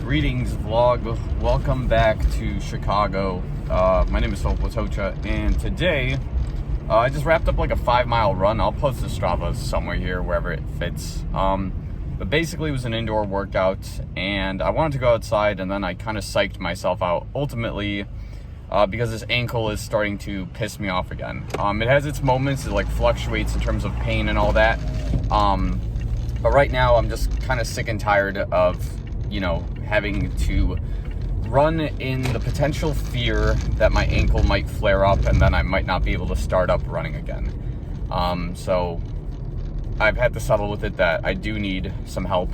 Greetings vlog, welcome back to Chicago. My name is Filip Latocha, and today I just wrapped up like a 5-mile run. I'll post the Strava somewhere here, wherever it fits. But basically it was an indoor workout, and I wanted to go outside, and then I kind of psyched myself out ultimately because this ankle is starting to piss me off again. It has its moments, it like fluctuates in terms of pain and all that. But right now I'm just kind of sick and tired of, having to run in the potential fear that my ankle might flare up and then I might not be able to start up running again. So I've had to settle with it that I do need some help,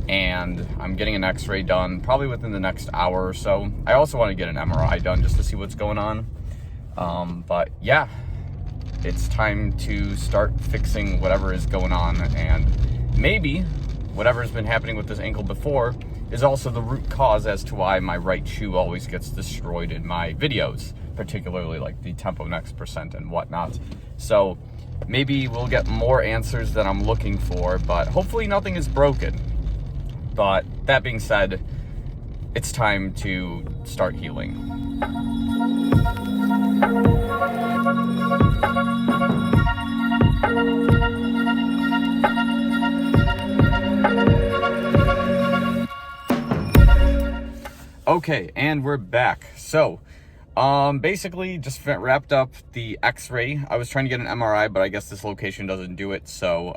and I'm getting an x-ray done probably within the next hour or so. I also want to get an MRI done just to see what's going on. But yeah, it's time to start fixing whatever is going on, and maybe whatever has been happening with this ankle before is also the root cause as to why my right shoe always gets destroyed in my videos, particularly like the tempo next percent and whatnot. So maybe we'll get more answers than I'm looking for, but hopefully nothing is broken. But that being said, it's time to start healing. Okay, and we're back. So, basically just wrapped up the x-ray. I was trying to get an MRI, but I guess this location doesn't do it. So,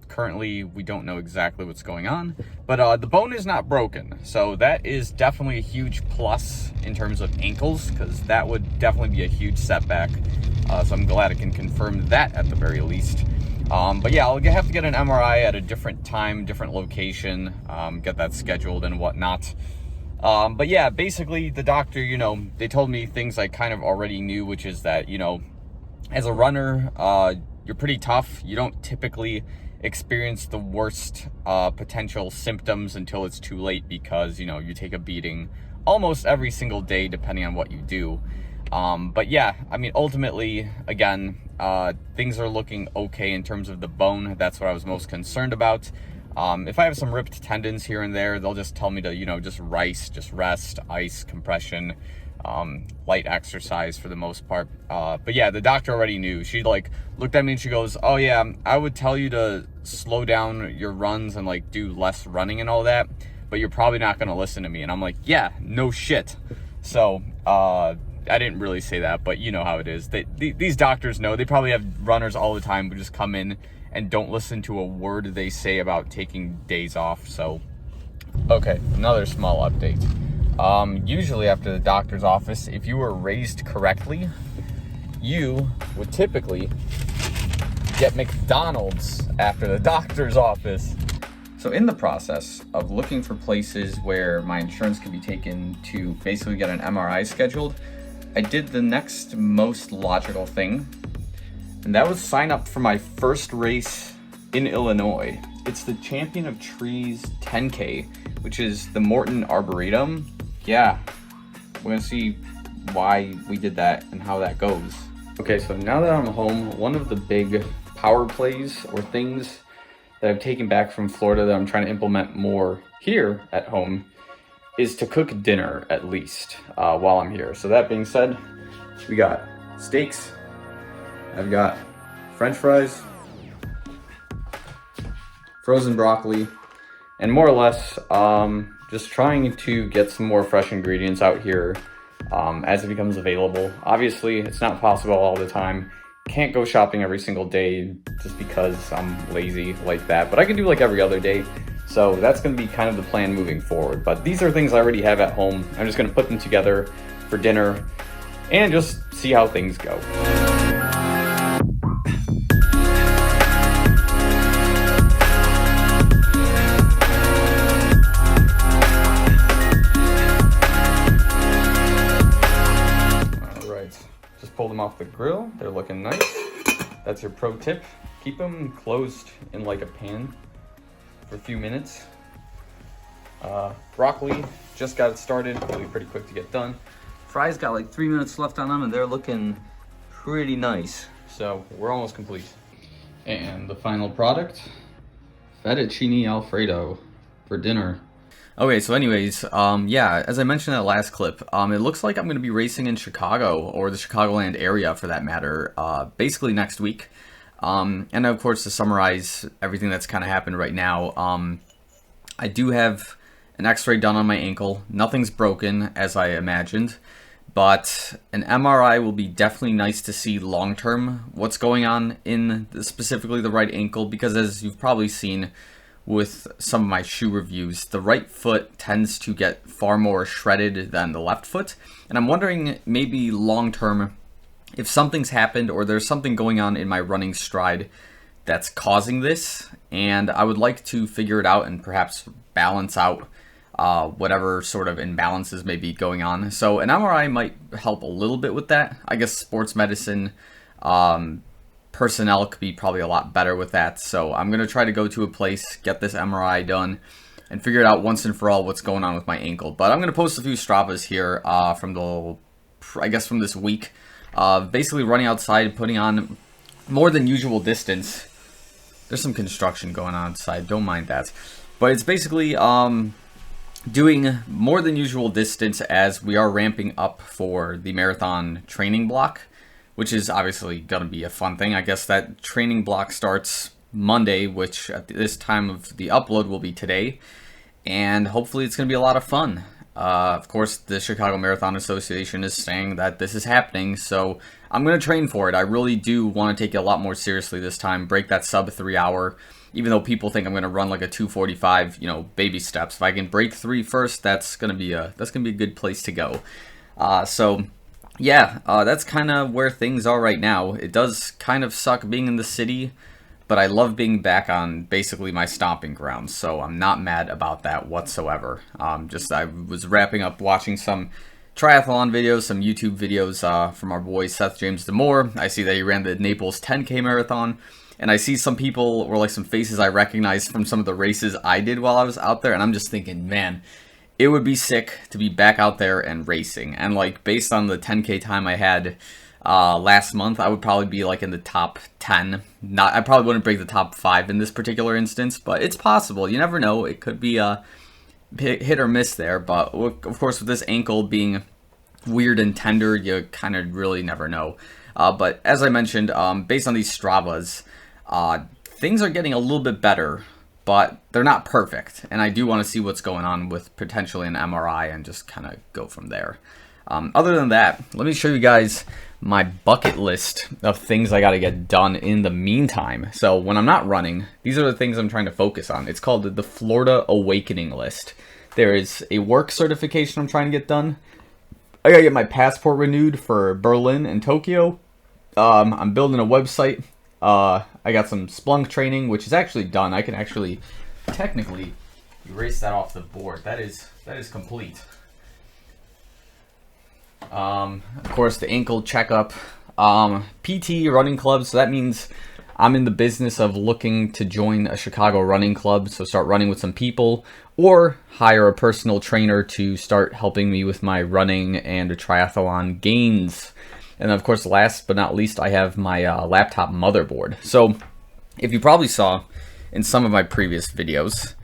currently we don't know exactly what's going on, but the bone is not broken. So that is definitely a huge plus in terms of ankles, because that would definitely be a huge setback. So I'm glad I can confirm that at the very least. But yeah, I'll have to get an MRI at a different time, different location, get that scheduled and whatnot. But yeah, basically the doctor, they told me things I kind of already knew, which is that, as a runner, you're pretty tough. You don't typically experience the worst potential symptoms until it's too late, because, you take a beating almost every single day depending on what you do. But yeah, I mean, ultimately, again, things are looking okay in terms of the bone. That's what I was most concerned about. If I have some ripped tendons here and there, they'll just tell me to, just rest, ice, compression, light exercise for the most part. But yeah, the doctor already knew. She looked at me and she goes, "Oh yeah, I would tell you to slow down your runs and do less running and all that, but you're probably not going to listen to me." And I'm like, yeah, no shit. So, I didn't really say that, but you know how it is. These doctors know. They probably have runners all the time who just come in and don't listen to a word they say about taking days off. So, okay, another small update. Usually after the doctor's office, if you were raised correctly, you would typically get McDonald's after the doctor's office. So in the process of looking for places where my insurance could be taken to basically get an MRI scheduled, I did the next most logical thing, and that was sign up for my first race in Illinois. It's the Champion of Trees 10K, which is the Morton Arboretum. Yeah, we're gonna see why we did that and how that goes. Okay, so now that I'm home, one of the big power plays or things that I've taken back from Florida that I'm trying to implement more here at home is to cook dinner at least while I'm here. So that being said, we got steaks, I've got French fries, frozen broccoli, and more or less just trying to get some more fresh ingredients out here as it becomes available. Obviously, it's not possible all the time. Can't go shopping every single day just because I'm lazy like that, but I can do every other day. So that's going to be kind of the plan moving forward. But these are things I already have at home. I'm just going to put them together for dinner and just see how things go. Pull them off the grill. They're looking nice. That's your pro tip. Keep them closed in a pan for a few minutes. Broccoli, just got it started. It'll be pretty quick to get done. Fries got 3 minutes left on them, and they're looking pretty nice. So we're almost complete. And the final product, fettuccine alfredo for dinner. Okay, so anyways, yeah, as I mentioned in the last clip, it looks like I'm going to be racing in Chicago, or the Chicagoland area for that matter, basically next week. And of course, to summarize everything that's kind of happened right now, I do have an x-ray done on my ankle. Nothing's broken, as I imagined, but an MRI will be definitely nice to see long-term what's going on in specifically the right ankle, because as you've probably seen with some of my shoe reviews, the right foot tends to get far more shredded than the left foot. And I'm wondering, maybe long-term, if something's happened or there's something going on in my running stride that's causing this, and I would like to figure it out and perhaps balance out whatever sort of imbalances may be going on. So an MRI might help a little bit with that. I guess sports medicine personnel could be probably a lot better with that. So I'm going to try to go to a place, get this MRI done, and figure it out once and for all what's going on with my ankle. But I'm going to post a few Stravas here from this week. Basically running outside, putting on more than usual distance. There's some construction going on outside, don't mind that. But it's basically doing more than usual distance as we are ramping up for the marathon training block, which is obviously going to be a fun thing. I guess that training block starts Monday, which at this time of the upload will be today. And hopefully it's going to be a lot of fun. Of course, the Chicago Marathon Association is saying that this is happening, so I'm going to train for it. I really do want to take it a lot more seriously this time, break that sub 3 hour, even though people think I'm going to run like a 2:45, baby steps. If I can break 3 first, that's going to be a good place to go. That's kind of where things are right now. It does kind of suck being in the city, but I love being back on basically my stomping grounds, so I'm not mad about that whatsoever. I was wrapping up watching some triathlon videos, some YouTube videos from our boy Seth James Demore. I see that he ran the Naples 10K marathon, and I see some people, or like some faces I recognize from some of the races I did while I was out there, and I'm just thinking, man, it would be sick to be back out there and racing. And like based on the 10K time I had last month, I would probably be like in the top 10. I probably wouldn't break the top 5 in this particular instance, but it's possible. You never know. It could be a hit or miss there. But of course, with this ankle being weird and tender, you kind of really never know. But as I mentioned, based on these Stravas, things are getting a little bit better, but they're not perfect. And I do want to see what's going on with potentially an MRI and just kind of go from there. Other than that, let me show you guys my bucket list of things I got to get done in the meantime. So when I'm not running, these are the things I'm trying to focus on. It's called the Florida Awakening list. There is a work certification I'm trying to get done. I got to get my passport renewed for Berlin and Tokyo. I'm building a website. I got some Splunk training, which is actually done. I can actually technically erase that off the board. That is complete. Of course, the ankle checkup, PT running club. So that means I'm in the business of looking to join a Chicago running club. So start running with some people, or hire a personal trainer to start helping me with my running and triathlon gains. And of course, last but not least, I have my laptop motherboard. So if you probably saw in some of my previous videos,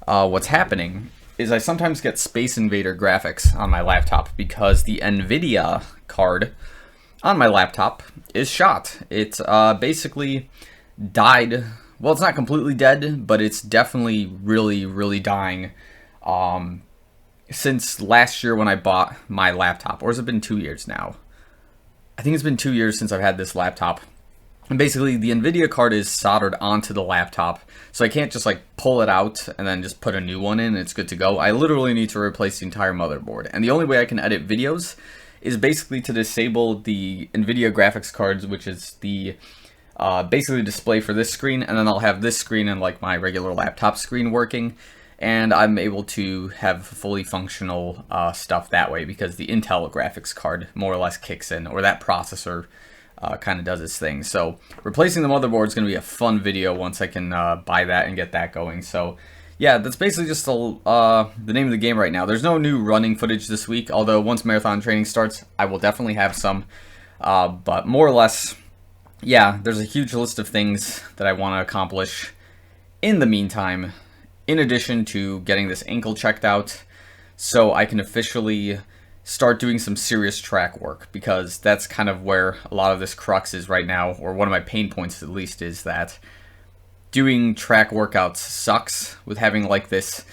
what's happening is I sometimes get Space Invader graphics on my laptop because the NVIDIA card on my laptop is shot. It's basically died. Well, it's not completely dead, but it's definitely really, really dying since last year when I bought my laptop. Or has it been 2 years now? I think it's been 2 years since I've had this laptop. And basically, the NVIDIA card is soldered onto the laptop, so I can't just like pull it out and then just put a new one in and it's good to go. I literally need to replace the entire motherboard. And the only way I can edit videos is basically to disable the NVIDIA graphics cards, which is the basically display for this screen, and then I'll have this screen and like my regular laptop screen working, and I'm able to have fully functional stuff that way because the Intel graphics card more or less kicks in, or that processor kind of does its thing. So replacing the motherboard is going to be a fun video once I can buy that and get that going. So yeah, that's basically just the name of the game right now. There's no new running footage this week, although once marathon training starts, I will definitely have some. But more or less, yeah, there's a huge list of things that I want to accomplish in the meantime in addition to getting this ankle checked out so I can officially start doing some serious track work, because that's kind of where a lot of this crux is right now, or one of my pain points at least, is that doing track workouts sucks with having like this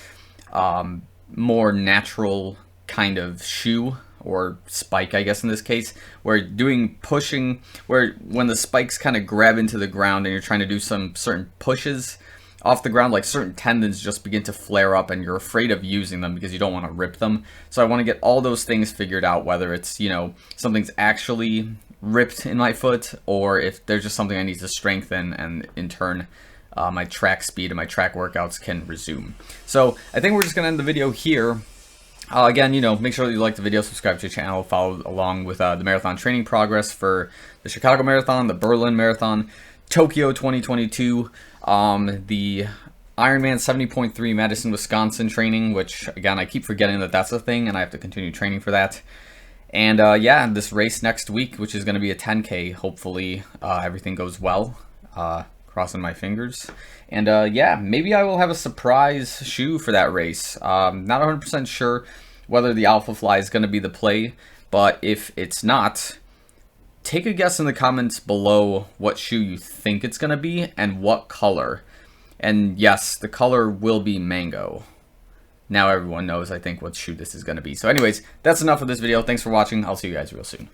more natural kind of shoe, or spike I guess in this case, where doing pushing, where when the spikes kind of grab into the ground and you're trying to do some certain pushes off the ground, like certain tendons just begin to flare up and you're afraid of using them because you don't want to rip them. So I want to get all those things figured out, whether it's, you know, something's actually ripped in my foot, or if there's just something I need to strengthen, and in turn my track speed and my track workouts can resume. So I think we're just going to end the video here. Again, you know, make sure that you like the video, subscribe to the channel, follow along with the marathon training progress for the Chicago Marathon, the Berlin Marathon, Tokyo 2022, the Ironman 70.3 Madison, Wisconsin training, which, again, I keep forgetting that that's a thing, and I have to continue training for that. And, yeah, this race next week, which is going to be a 10K. Hopefully, everything goes well. Crossing my fingers. And, yeah, maybe I will have a surprise shoe for that race. Not 100% sure whether the Alpha Fly is going to be the play, but if it's not, take a guess in the comments below what shoe you think it's going to be and what color. And yes, the color will be mango. Now everyone knows, I think, what shoe this is going to be. So anyways, that's enough of this video. Thanks for watching. I'll see you guys real soon.